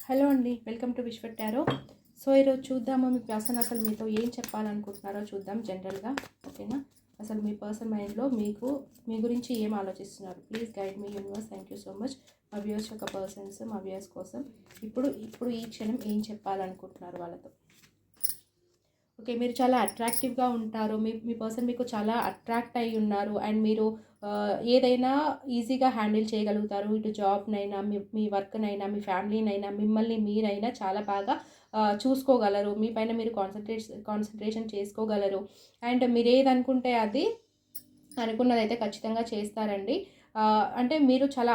Hello అండి, welcome to విశ్వ tarot. So ఈరోజు చూద్దాము మీ పర్సన్ అసలు మీతో ఏం చెప్పాలనుకుంటున్నారో చూద్దాం జనరల్గా. ఓకేనా? అసలు మీ పర్సన్ మైండ్లో మీ గురించి ఏం ఆలోచిస్తున్నారు. Please guide me universe. Thank you so much. మా వ్యూయర్స్ యొక్క పర్సన్స్, మా వ్యూయర్స్ కోసం ఇప్పుడు ఈ క్షణం ఏం చెప్పాలనుకుంటున్నారు వాళ్ళతో. ఓకే, మీరు చాలా అట్రాక్టివ్గా ఉంటారు. మీ పర్సన్ మీకు చాలా అట్రాక్ట్ అయి ఉన్నారు. అండ్ మీరు ఏదైనా ఈజీగా హ్యాండిల్ చేయగలుగుతారు. ఇటు జాబ్నైనా, మీ వర్క్నైనా, మీ ఫ్యామిలీనైనా, మిమ్మల్ని మీరైనా చాలా బాగా చూసుకోగలరు. మీ పైన మీరు కాన్సన్ట్రేషన్ చేసుకోగలరు. అండ్ మీరు ఏదనుకుంటే అది అనుకున్నదైతే ఖచ్చితంగా చేస్తారండి. అంటే మీరు చాలా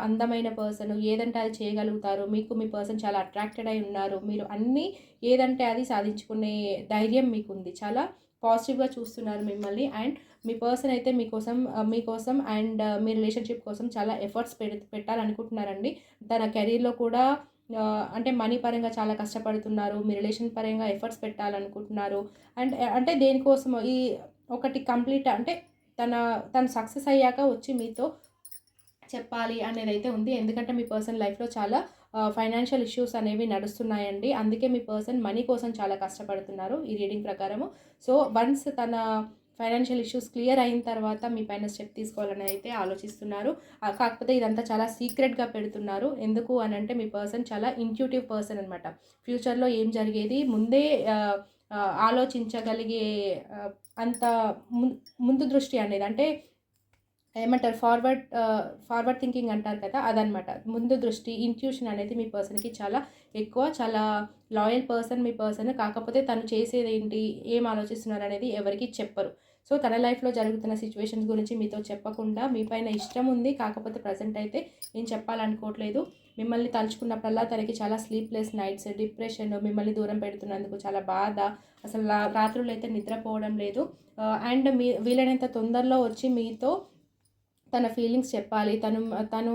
అందమైన పర్సన్. ఏదంటే అది చేయగలుగుతారు. మీ పర్సన్ చాలా అట్రాక్టెడ్ అయి ఉన్నారు. మీరు అన్నీ ఏదంటే అది సాధించుకునే ధైర్యం మీకుంది. చాలా పాజిటివ్గా చూస్తున్నారు మిమ్మల్ని. అండ్ మీ పర్సన్ అయితే మీకోసం అండ్ మీ రిలేషన్షిప్ కోసం చాలా ఎఫర్ట్స్ పెట్టాలనుకుంటున్నారండి. తన కెరీర్లో కూడా అంటే మనీ పరంగా చాలా కష్టపడుతున్నారు. మీ రిలేషన్ పరంగా ఎఫర్ట్స్ పెట్టాలనుకుంటున్నారు. అండ్ అంటే దేనికోసం ఈ ఒకటి కంప్లీట్ అంటే తను సక్సెస్ అయ్యాక వచ్చి మీతో చెప్పాలి అనేది అయితే ఉంది. ఎందుకంటే మీ పర్సన్ లైఫ్లో చాలా ఫైనాన్షియల్ ఇష్యూస్ అనేవి నడుస్తున్నాయండి. అందుకే మీ పర్సన్ మనీ కోసం చాలా కష్టపడుతున్నారు ఈ రీడింగ్ ప్రకారము. సో వన్స్ తన ఫైనాన్షియల్ ఇష్యూస్ క్లియర్ అయిన తర్వాత మీ పైన స్టెప్ తీసుకోవాలని అయితే ఆలోచిస్తున్నారు. కాకపోతే ఇదంతా చాలా సీక్రెట్గా పెడుతున్నారు. ఎందుకు అని అంటే మీ పర్సన్ చాలా ఇంట్యూటివ్ పర్సన్ అనమాట. ఫ్యూచర్లో ఏం జరిగేది ముందే ఆలోచించగలిగే అంత ముందు దృష్టి అనేది, అంటే ఏమంటారు, ఫార్వర్డ్ థింకింగ్ అంటారు కదా, అదనమాట. ముందు దృష్టి, ఇంట్యూషన్ అనేది మీ పర్సన్కి చాలా ఎక్కువ. చాలా లాయల్ పర్సన్ మీ పర్సన్. కాకపోతే తను చేసేది ఏంటి, ఏం ఆలోచిస్తున్నారు అనేది ఎవరికి చెప్పరు. సో తన లైఫ్లో జరుగుతున్న సిచ్యువేషన్స్ గురించి మీతో చెప్పకుండా మీ పైన ఇష్టం ఉంది. కాకపోతే ప్రజెంట్ అయితే ఏం చెప్పాలనుకోవట్లేదు. మిమ్మల్ని తలుచుకున్నప్పుడల్లా తనకి చాలా స్లీప్లెస్ నైట్స్, డిప్రెషన్, మిమ్మల్ని దూరం పెడుతున్నందుకు చాలా బాధ. అసలు రాత్రులు అయితే నిద్రపోవడం లేదు. అండ్ వీలైనంత తొందరలో వచ్చి మీతో తన ఫీలింగ్స్ చెప్పాలి. తను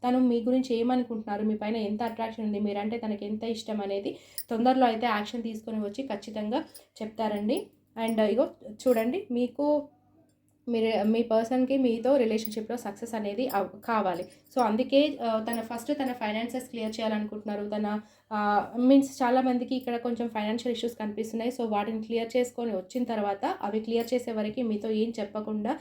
తను మీ గురించి ఏమనుకుంటున్నారు, మీ పైన ఎంత అట్రాక్షన్ ఉంది, మీరంటే తనకి ఎంత ఇష్టం అనేది తొందరలో అయితే యాక్షన్ తీసుకొని వచ్చి ఖచ్చితంగా చెప్తారండి. అండ్ ఇగో చూడండి, మీ పర్సన్కి మీతో రిలేషన్షిప్లో సక్సెస్ అనేది కావాలి. సో అందుకే తన ఫైనాన్సెస్ క్లియర్ చేయాలనుకుంటున్నారు. మీన్స్ చాలామందికి ఇక్కడ కొంచెం ఫైనాన్షియల్ ఇష్యూస్ కనిపిస్తున్నాయి. సో వాటిని క్లియర్ చేసుకొని వచ్చిన తర్వాత అవి క్లియర్ చేసే వరకు మీతో ఏం చెప్పకుండా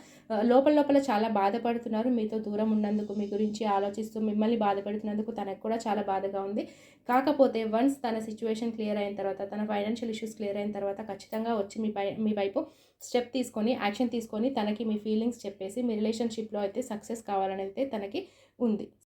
లోపల చాలా బాధపడుతున్నారు. మీతో దూరం ఉన్నందుకు, మీ గురించి ఆలోచిస్తూ మిమ్మల్ని బాధపడుతున్నందుకు తనకు కూడా చాలా బాధగా ఉంది. కాకపోతే వన్స్ తన సిచ్యువేషన్ క్లియర్ అయిన తర్వాత, తన ఫైనాన్షియల్ ఇష్యూస్ క్లియర్ అయిన తర్వాత ఖచ్చితంగా వచ్చి మీ వైపు స్టెప్ తీసుకొని, యాక్షన్ తీసుకొని తనకి మీ ఫీలింగ్స్ చెప్పేసి మీ రిలేషన్షిప్లో అయితే సక్సెస్ కావాలని అయితే తనకి ఉంది.